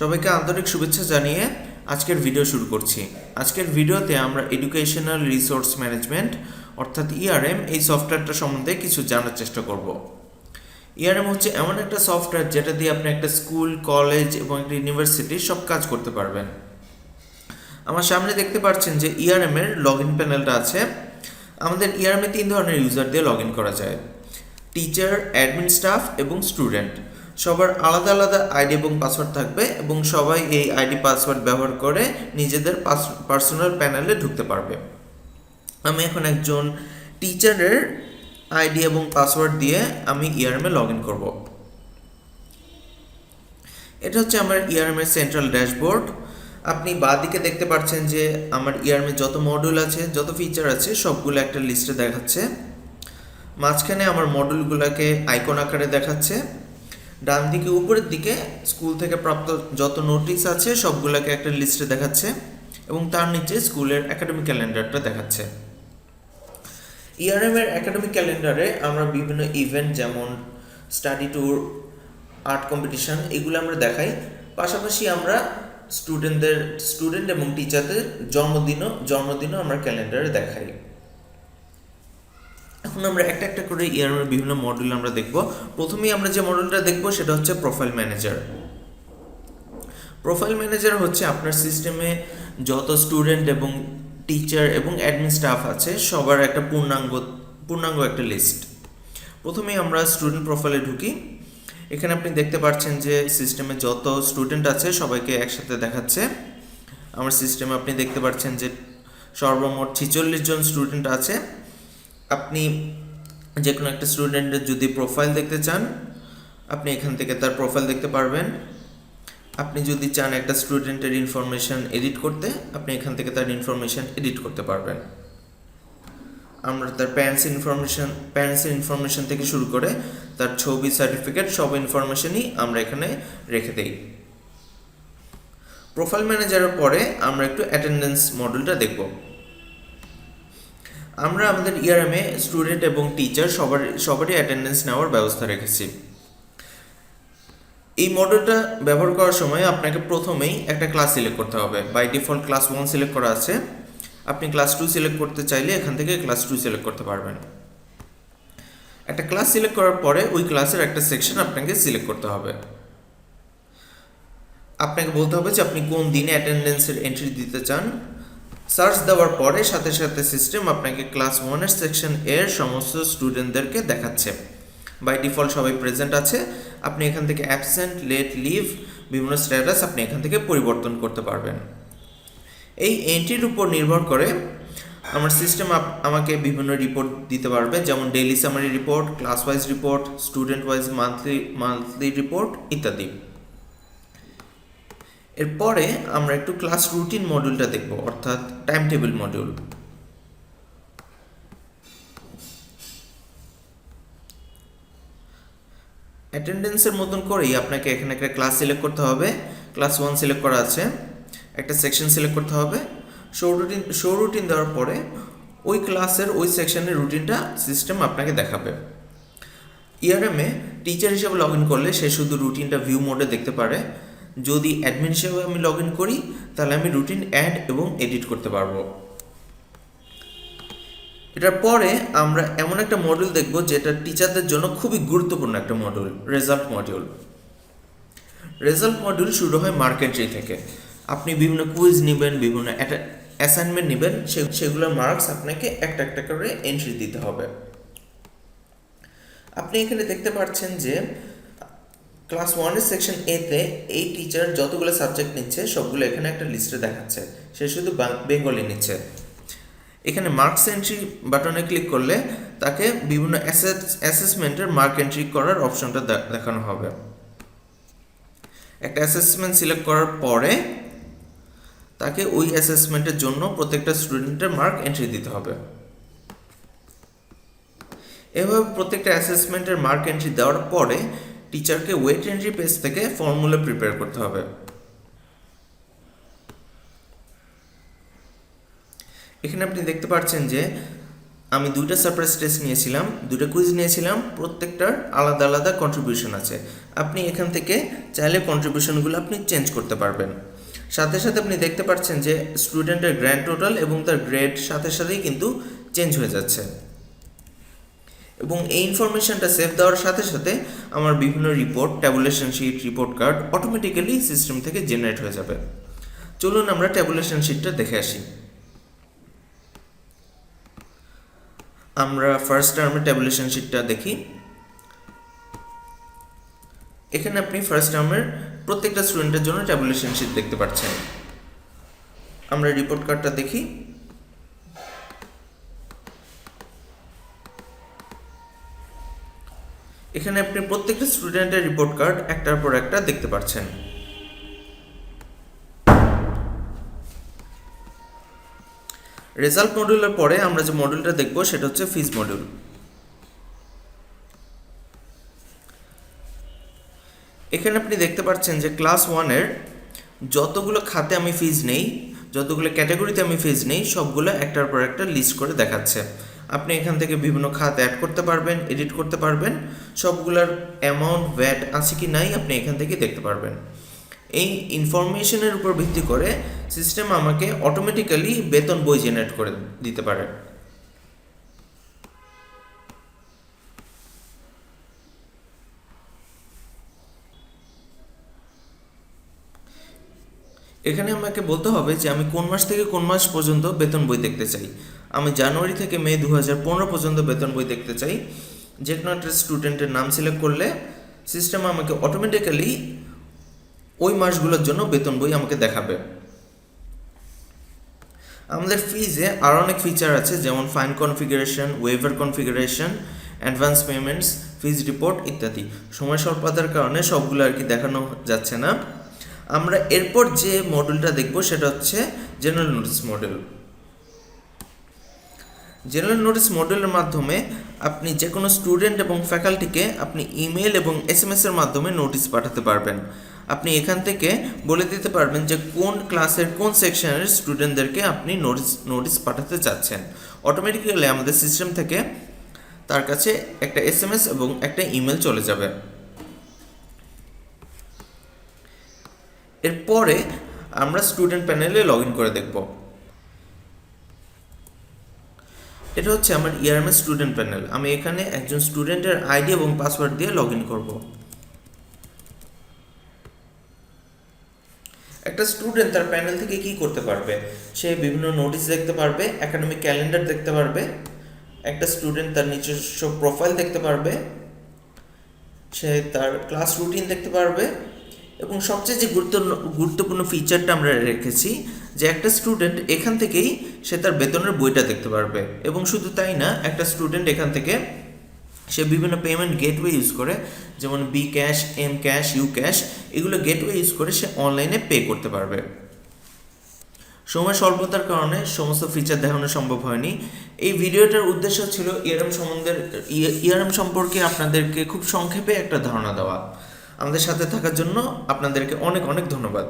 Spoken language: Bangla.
সবাইকে আন্তরিক শুভেচ্ছা জানিয়ে আজকের ভিডিও শুরু করছি। আজকের ভিডিওতে আমরা এডুকেশনাল রিসোর্স ম্যানেজমেন্ট অর্থাৎ ইআরএম এই সফটওয়্যারটা সম্বন্ধে কিছু জানার চেষ্টা করব। ইআরএম হচ্ছে এমন একটা সফটওয়্যার যেটা দিয়ে আপনি একটা স্কুল, কলেজ এবং একটা ইউনিভার্সিটির সব কাজ করতে পারবেন। আমার সামনে দেখতে পাচ্ছেন যে ইআরএম এর লগ ইন প্যানেলটা আছে। আমাদের ইআরএম এ 3 ধরনের ইউজার দিয়ে লগ ইন করা যায়: টিচার, অ্যাডমিন স্টাফ এবং স্টুডেন্ট। সবার আলাদা আলাদা আইডি এবং পাসওয়ার্ড থাকবে এবং সবাই এই আইডি পাসওয়ার্ড ব্যবহার করে নিজেদের পার্সোনাল প্যানেলে ঢুকতে পারবে। আমি এখন একজন টিচারের আইডি এবং পাসওয়ার্ড দিয়ে আমি ইআরএম এ লগ ইন করবো। এটা হচ্ছে আমার ইআরএম এর সেন্ট্রাল ড্যাশবোর্ড। আপনি বাঁদিকে দেখতে পাচ্ছেন যে আমার ইআরএম এর যত মডিউল আছে, যত ফিচার আছে, সবগুলো একটা লিস্টে দেখাচ্ছে। মাঝখানে আমার মডিউলগুলোকে আইকন আকারে দেখাচ্ছে। ডান দিকে উপরের দিকে স্কুল থেকে প্রাপ্ত যত নোটিশ আছে সবগুলোকে একটা লিস্টে দেখাচ্ছে এবং তার নিচে স্কুলের একাডেমিক ক্যালেন্ডারটা দেখাচ্ছে। ইআরএম এর একাডেমিক ক্যালেন্ডারে আমরা বিভিন্ন ইভেন্ট যেমন স্টাডি ট্যুর, আর্ট কম্পিটিশন এগুলো আমরা দেখাই। পাশাপাশি আমরা স্টুডেন্ট এবং টিচারদের জন্মদিনও আমরা ক্যালেন্ডারে দেখাই। এখন আমরা একটা একটা করে ইআরএম এর বিভিন্ন মডিউল আমরা দেখব। প্রথমেই আমরা যে মডিউলটা দেখব সেটা হচ্ছে প্রোফাইল ম্যানেজার। প্রোফাইল ম্যানেজার হচ্ছে আপনার সিস্টেমে যত স্টুডেন্ট এবং টিচার এবং অ্যাডমিন স্টাফ আছে সবার একটা পূর্ণাঙ্গ একটা লিস্ট। প্রথমেই আমরা স্টুডেন্ট প্রোফাইলে ঢুকি। এখানে আপনি দেখতে পাচ্ছেন যে সিস্টেমে যত স্টুডেন্ট আছে সবাইকে একসাথে দেখাচ্ছে। আমার সিস্টেমে আপনি দেখতে পাচ্ছেন যে সর্বমোট 46 জন স্টুডেন্ট আছে। আপনি যে কোনো একটা স্টুডেন্টের যদি প্রোফাইল দেখতে চান, আপনি এখান থেকে তার প্রোফাইল দেখতে পারবেন। আপনি যদি চান একটা স্টুডেন্টের ইনফরমেশন এডিট করতে, আপনি এখান থেকে তার ইনফরমেশন এডিট করতে পারবেন। আমরা তার প্যারেন্টসের ইনফরমেশন থেকে শুরু করে তার ছবি, সার্টিফিকেট সব ইনফরমেশনই আমরা এখানে রেখে দেই। প্রোফাইল ম্যানেজারের পরে আমরা একটু অ্যাটেন্ডেন্স মডিউলটা দেখব। আমরা আমাদের ইআরএম এ স্টুডেন্ট এবং টিচার সবারই অ্যাটেন্ডেন্স নেওয়ার ব্যবস্থা রেখেছি। এই মডিউলটা ব্যবহার করার সময় আপনাকে প্রথমেই একটা ক্লাস সিলেক্ট করতে হবে। বাই ডিফল্ট ক্লাস 1 সিলেক্ট করা আছে। আপনি ক্লাস 2 সিলেক্ট করতে চাইলে এখান থেকে ক্লাস 2 সিলেক্ট করতে পারবেন। একটা ক্লাস সিলেক্ট করার পরে ওই ক্লাসের একটা সেকশন আপনাকে সিলেক্ট করতে হবে। আপনাকে বলতে হবে যে আপনি কোন দিনে অ্যাটেন্ডেন্সের এন্ট্রি দিতে চান। সার্চ দেওয়ার পরে সাথে সাথে সিস্টেম আপনাকে ক্লাস 1 এর সেকশন এর সমস্ত স্টুডেন্টদেরকে দেখাচ্ছে। বাই ডিফল্ট সবাই প্রেজেন্ট আছে। আপনি এখান থেকে অ্যাবসেন্ট, লেট, লিভ বিভিন্ন স্ট্যাটাস আপনি এখান থেকে পরিবর্তন করতে পারবেন। এই এন্ট্রির উপর নির্ভর করে আমার সিস্টেম আমাকে বিভিন্ন রিপোর্ট দিতে পারবে, যেমন daily summary report, class wise report, student wise monthly report ইত্যাদি। এরপরে আমরা একটু ক্লাস রুটিন মডিউলটা দেখব, অর্থাৎ টাইম টেবিল মডিউল। অ্যাটেন্ডেন্সের মতন করেই আপনাকে এখানে একটা ক্লাস সিলেক্ট করতে হবে। ক্লাস 1 সিলেক্ট করা আছে। একটা সেকশন সিলেক্ট করতে হবে। শো রুটিন দেওয়ার পরে ওই ক্লাসের ওই সেকশনের রুটিনটা সিস্টেম আপনাকে দেখাবে। ইআরএম এ টিচার হিসেবে লগ ইন করলে সে শুধু রুটিনটা ভিউ মোডে দেখতে পারে। যদি অ্যাডমিন হিসেবে আমি লগ ইন করি তাহলে আমি রুটিন অ্যাড এবং এডিট করতে পারবো। এটার পরে আমরা এমন একটা মডিউল দেখব যেটা টিচারদের জন্য খুবই গুরুত্বপূর্ণ একটা module, result module. Result module শুরু হয় মার্ক এন্ট্রি থেকে। আপনি বিভিন্ন কুইজ নেবেন, বিভিন্ন অ্যাসাইনমেন্ট নেবেন, সেগুলোর মার্কস আপনাকে একটা একটা করে এন্ট্রি দিতে হবে। আপনি এখানে দেখতে পাচ্ছেন যে ক্লাস 1 এর সেকশন এ তে এই টিচার যতগুলো সাবজেক্ট নিচ্ছে সবগুলো এখানে একটা লিস্টে দেখাচ্ছে। সে শুধু বেঙ্গলি নিচ্ছে। এখানে মার্কস এন্ট্রি বাটনে ক্লিক করলে তাকে বিভিন্ন অ্যাসেসমেন্টের মার্ক এন্ট্রি করার অপশনটা দেখানো হবে। একটা অ্যাসেসমেন্ট সিলেক্ট করার পরে তাকে ওই অ্যাসেসমেন্টের জন্য প্রত্যেকটা স্টুডেন্টের মার্ক এন্ট্রি দিতে হবে। এভাবে প্রত্যেকটা অ্যাসেসমেন্টের মার্ক এন্ট্রি দেওয়ার পরে টিচারকে ওয়েট এন্ট্রি পেজ থেকে ফর্মুলা প্রিপেয়ার করতে হবে। এখানে আপনি দেখতে পাচ্ছেন যে আমি 2টা সারপ্রাইজ টেস্ট নিয়েছিলাম, 2টা কুইজ নিয়েছিলাম, প্রত্যেকটার আলাদা আলাদা কন্ট্রিবিউশন আছে। আপনি এখান থেকে চাইলে কন্ট্রিবিউশনগুলো আপনি চেঞ্জ করতে পারবেন। সাথে সাথে আপনি দেখতে পাচ্ছেন যে স্টুডেন্টের গ্র্যান্ড টোটাল এবং তার গ্রেড সাথে সাথেই কিন্তু চেঞ্জ হয়ে যাচ্ছে, এবং এই ইনফরমেশনটা সেভ দেওয়ার সাথে সাথে আমার বিভিন্ন report, tabulation sheet, report card automatically system থেকে জেনারেট হয়ে যাবে। চলুন আমরা ট্যাবুলেশন শিটটা দেখে আসি। আমরা ফার্স্ট টার্মের ট্যাবুলেশন শিটটা দেখি। এখানে আপনি ফার্স্ট টার্মের প্রত্যেকটা স্টুডেন্টের জন্য ট্যাবুলেশন শিট দেখতে পাচ্ছেন। আমরা রিপোর্ট কার্ডটা দেখি। এখানে আপনি প্রত্যেকটা স্টুডেন্টের রিপোর্ট কার্ড একটার পর একটা দেখতে পাচ্ছেন। রেজাল্ট মডিউলের পরে আমরা যে মডিউলটা দেখব সেটা হচ্ছে ফিজ মডিউল। এখানে আপনি দেখতে পাচ্ছেন যে ক্লাস 1-এর যতগুলো খাতে আমি ফিজ নেই, যতগুলো ক্যাটাগরিতে আমি ফিজ নেই, সবগুলো একটার পর একটা লিস্ট করে দেখাচ্ছে। আপনি এখান থেকে বিভিন্ন খাত অ্যাড করতে পারবেন, এডিট করতে পারবেন, সবগুলোর অ্যামাউন্ট, ভ্যাট আছে কি নাই আপনি এখান থেকে দেখতে পারবেন। এই ইনফরমেশনের উপর ভিত্তি করে সিস্টেম আমাকে অটোমেটিক্যালি বেতন বই জেনারেট করে দিতে পারে। এখানে আমাকে বলতে হবে যে আমি কোন মাস থেকে কোন মাস পর্যন্ত বেতন বই দেখতে চাই। আমি জানুয়ারি থেকে মে 2015 পর্যন্ত বেতন বই দেখতে চাই। যে কোনো একটা স্টুডেন্টের নাম সিলেক্ট করলে সিস্টেম আমাকে অটোমেটিক্যালি ওই মাসগুলোর জন্য বেতন বই আমাকে দেখাবে। আমাদের ফিজে আর অনেক ফিচার আছে, যেমন fine configuration, waiver configuration, advance payments, fees report ইত্যাদি। সময় স্বল্পতার কারণে সবগুলো আর কি দেখানো যাচ্ছে না। আমরা এরপর যে মডিউলটা দেখব সেটা হচ্ছে general notice module. General notice মডিউলের মাধ্যমে আপনি যে কোনো স্টুডেন্ট এবং ফ্যাকাল্টিকে আপনি ইমেল এবং SMS-এর মাধ্যমে নোটিশ পাঠাতে পারবেন। আপনি এখান থেকে বলে দিতে পারবেন যে কোন ক্লাসের কোন সেকশনের স্টুডেন্টদেরকে আপনি নোটিশ পাঠাতে চাচ্ছেন। অটোমেটিক্যালি আমাদের সিস্টেম থেকে তার কাছে একটা SMS এবং একটা ইমেল চলে যাবে। এরপরে আমরা স্টুডেন্ট প্যানেলে লগ ইন করে দেখব। এটা হচ্ছে আমার ERMS স্টুডেন্ট প্যানেল। আমি এখানে একজন স্টুডেন্টের আইডি এবং পাসওয়ার্ড দিয়ে লগ ইন করব। একটা স্টুডেন্ট তার প্যানেল থেকে কি করতে পারবে? সে বিভিন্ন নোটিশ দেখতে পারবে, একাডেমিক ক্যালেন্ডার দেখতে পারবে, একটা স্টুডেন্ট তার নিজস্ব প্রোফাইল দেখতে পারবে, সে তার ক্লাস রুটিন দেখতে পারবে, এবং সবচেয়ে যে গুরুত্বপূর্ণ ফিচারটা আমরা রেখেছি যে একটা স্টুডেন্ট এখান থেকেই সে তার বেতনের বইটা দেখতে পারবে। এবং শুধু তাই না, একটা স্টুডেন্ট এখান থেকে সে বিভিন্ন পেমেন্ট গেটওয়ে ইউজ করে, যেমন বিক্যাশ, এমক্যাশ, ইউক্যাশ, এগুলো গেটওয়ে ইউজ করে সে অনলাইনে পে করতে পারবে। সময় স্বল্পতার কারণে সমস্ত ফিচার দেখানো সম্ভব হয়নি। এই ভিডিওটার উদ্দেশ্য ছিল ERM সম্পর্কে আপনাদেরকে খুব সংক্ষেপে একটা ধারণা দেওয়া। আমাদের সাথে থাকার জন্য আপনাদেরকে অনেক অনেক ধন্যবাদ।